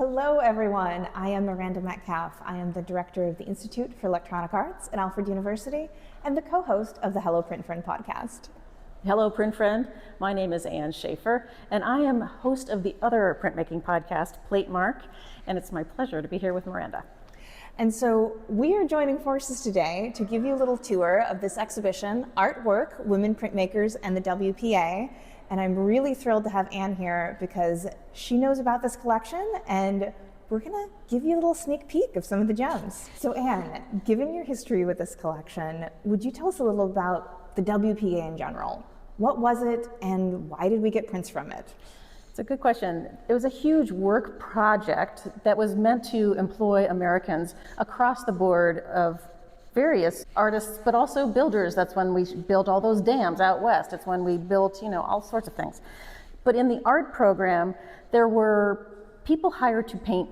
Hello everyone, I am Miranda Metcalf. I am the director of the Institute for Electronic Arts at Alfred University and the co-host of the Hello Print Friend podcast. Hello Print Friend, my name is Ann Shafer and I am host of the other printmaking podcast, Platemark, and it's my pleasure to be here with Miranda. And so we are joining forces today to give you a little tour of this exhibition, Artwork, Women Printmakers and the WPA. And I'm really thrilled to have Ann here because she knows about this collection and we're gonna give you a little sneak peek of some of the gems. So Ann, given your history with this collection, would you tell us a little about the WPA in general? What was it and why did we get prints from it? It's a good question. It was a huge work project that was meant to employ Americans across the board of various artists, but also builders. That's when we built all those dams out west. It's when we built, all sorts of things. But in the art program, there were people hired to paint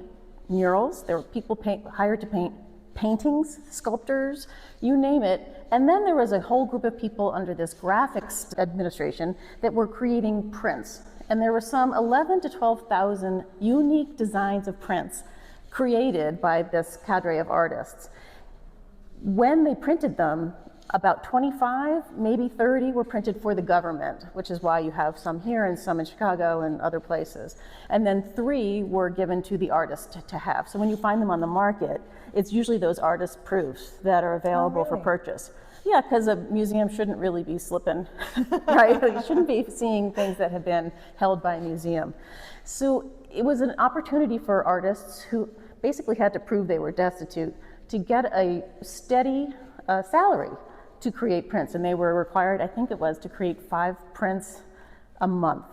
murals. There were people hired to paint paintings, sculptors, you name it. And then there was a whole group of people under this graphics administration that were creating prints. And there were some 11 to 12,000 unique designs of prints created by this cadre of artists. When they printed them, about 25, maybe 30 were printed for the government, which is why you have some here and some in Chicago and other places. And then 3 were given to the artist to have. So when you find them on the market, it's usually those artist proofs that are available for purchase. Yeah, because a museum shouldn't really be slipping, right? You shouldn't be seeing things that have been held by a museum. So it was an opportunity for artists who basically had to prove they were destitute to get a steady salary to create prints. And they were required, I think it was, to create 5 prints a month.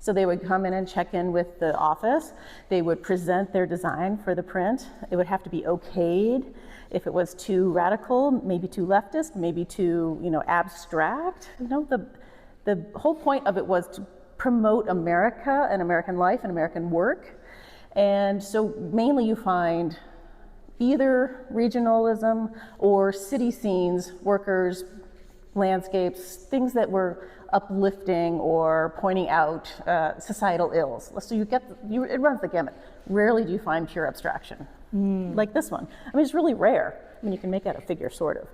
So they would come in and check in with the office. They would present their design for the print. It would have to be okayed. If it was too radical, maybe too leftist, maybe too, abstract. The whole point of it was to promote America and American life and American work. And so mainly you find either regionalism or city scenes, workers, landscapes, things that were uplifting or pointing out societal ills. So it runs the gamut. Rarely do you find pure abstraction, like this one. I mean, it's really rare. I mean, you can make out a figure, sort of.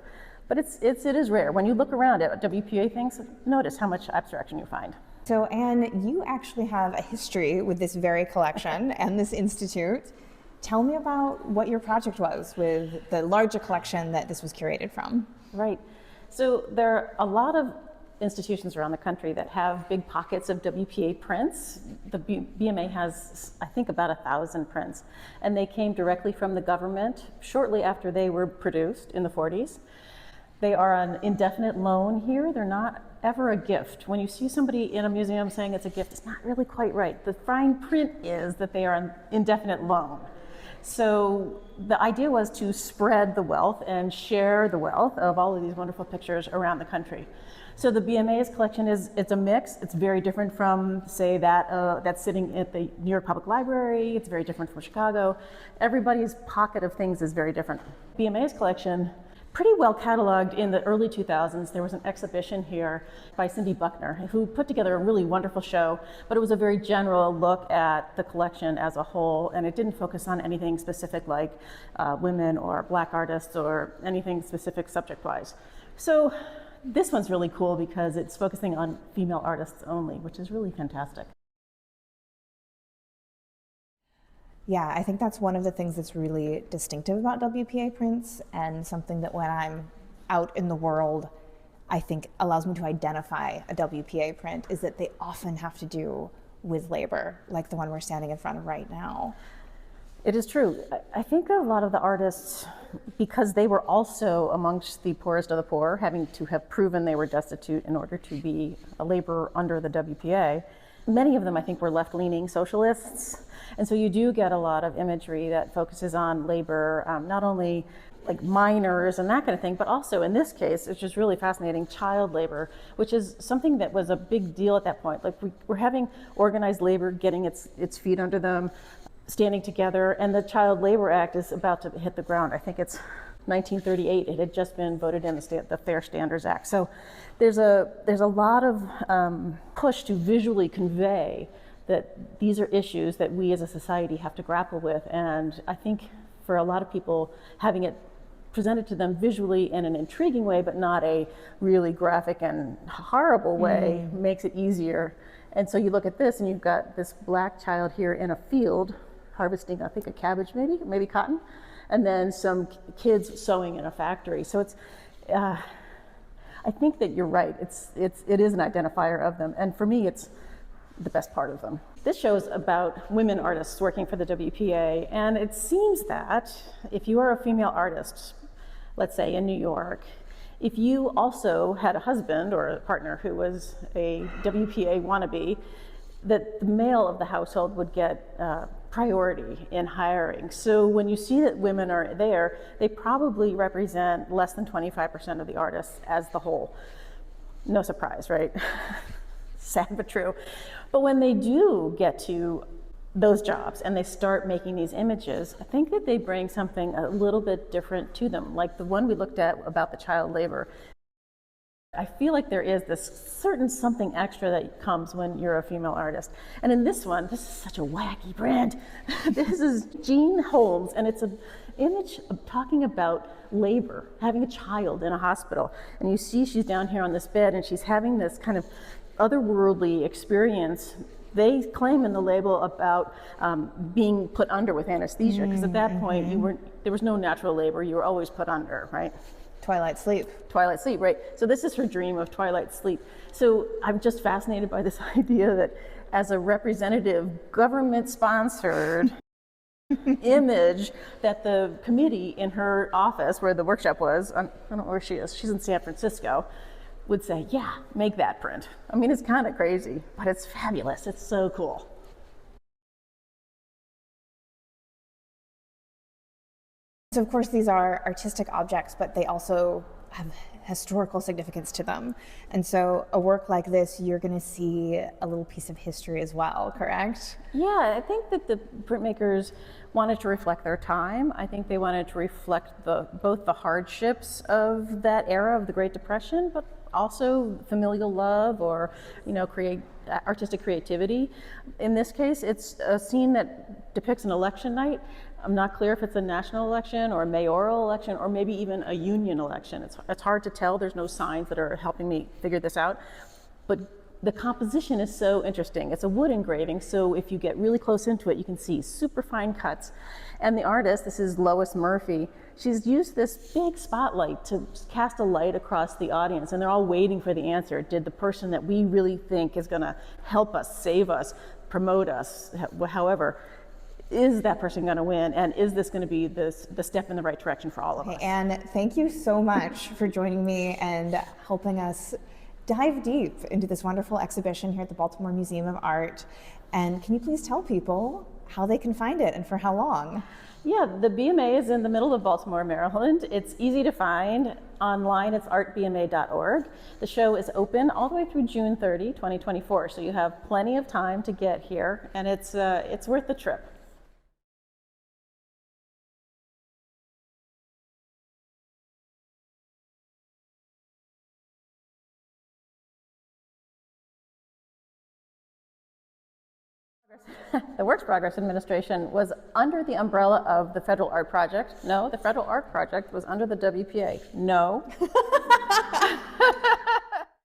But it is rare. When you look around at WPA things, notice how much abstraction you find. So Ann, you actually have a history with this very collection and this institute. Tell me about what your project was with the larger collection that this was curated from. Right. So there are a lot of institutions around the country that have big pockets of WPA prints. The BMA has, I think, about 1,000 prints. And they came directly from the government shortly after they were produced in the 40s. They are on indefinite loan here. They're not ever a gift. When you see somebody in a museum saying it's a gift, it's not really quite right. The fine print is that they are on indefinite loan. So the idea was to spread the wealth and share the wealth of all of these wonderful pictures around the country. So the BMA's collection it's a mix. It's very different from, say, that's sitting at the New York Public Library. It's very different from Chicago. Everybody's pocket of things is very different. BMA's collection, pretty well cataloged in the early 2000s. There was an exhibition here by Cindy Buckner, who put together a really wonderful show, but it was a very general look at the collection as a whole, and it didn't focus on anything specific like women or Black artists or anything specific subject-wise. So this one's really cool because it's focusing on female artists only, which is really fantastic. Yeah, I think that's one of the things that's really distinctive about WPA prints and something that when I'm out in the world, I think allows me to identify a WPA print is that they often have to do with labor, like the one we're standing in front of right now. It is true. I think a lot of the artists, because they were also amongst the poorest of the poor, having to have proven they were destitute in order to be a laborer under the WPA, many of them I think were left-leaning socialists. And so you do get a lot of imagery that focuses on labor, not only like miners and that kind of thing, but also in this case, which is really fascinating, child labor, which is something that was a big deal at that point. Like we're having organized labor getting its feet under them, standing together, and the Child Labor Act is about to hit the ground. I think it's 1938. It had just been voted in the Fair Standards Act. So there's a lot of push to visually convey that these are issues that we as a society have to grapple with. And I think for a lot of people, having it presented to them visually in an intriguing way, but not a really graphic and horrible way, makes it easier. And so you look at this and you've got this black child here in a field harvesting, I think, a cabbage, maybe cotton, and then some kids sewing in a factory. So it's, I think that you're right. It is an identifier of them. And for me, it's the best part of them. This show is about women artists working for the WPA. And it seems that if you are a female artist, let's say in New York, if you also had a husband or a partner who was a WPA wannabe, that the male of the household would get priority in hiring. So when you see that women are there, they probably represent less than 25% of the artists as the whole. No surprise, right? Sad but true. But when they do get to those jobs and they start making these images, I think that they bring something a little bit different to them, like the one we looked at about the child labor. I feel like there is this certain something extra that comes when you're a female artist. And in this one, this is such a wacky brand. This is Jean Holmes, and it's an image of talking about labor, having a child in a hospital. And you see she's down here on this bed and she's having this kind of otherworldly experience. They claim in the label about being put under with anesthesia, because at that point there was no natural labor, you were always put under, right? Twilight sleep. Twilight sleep, right? So this is her dream of twilight sleep. So I'm just fascinated by this idea that as a representative, government-sponsored image, that the committee in her office, where the workshop was, I don't know where she is, she's in San Francisco, would say, yeah, make that print. I mean, it's kind of crazy, but it's fabulous. It's so cool. So of course these are artistic objects, but they also have historical significance to them. And so a work like this, you're going to see a little piece of history as well, correct? Yeah, I think that the printmakers wanted to reflect their time. I think they wanted to reflect both the hardships of that era of the Great Depression, but also familial love or, artistic creativity. In this case, it's a scene that depicts an election night. I'm not clear if it's a national election or a mayoral election or maybe even a union election. It's hard to tell. There's no signs that are helping me figure this out. But the composition is so interesting. It's a wood engraving, so if you get really close into it, you can see super fine cuts. And the artist, this is Lois Murphy, she's used this big spotlight to cast a light across the audience, and they're all waiting for the answer. Did the person that we really think is gonna help us, save us, promote us, however, is that person going to win, and is this going to be the step in the right direction for all of us? Anne, thank you so much for joining me and helping us dive deep into this wonderful exhibition here at the Baltimore Museum of Art. And can you please tell people how they can find it and for how long? Yeah, the BMA is in the middle of Baltimore, Maryland. It's easy to find. Online, it's artbma.org. The show is open all the way through June 30, 2024, so you have plenty of time to get here, and it's worth the trip. The Works Progress Administration was under the umbrella of the Federal Art Project. No, the Federal Art Project was under the WPA. No.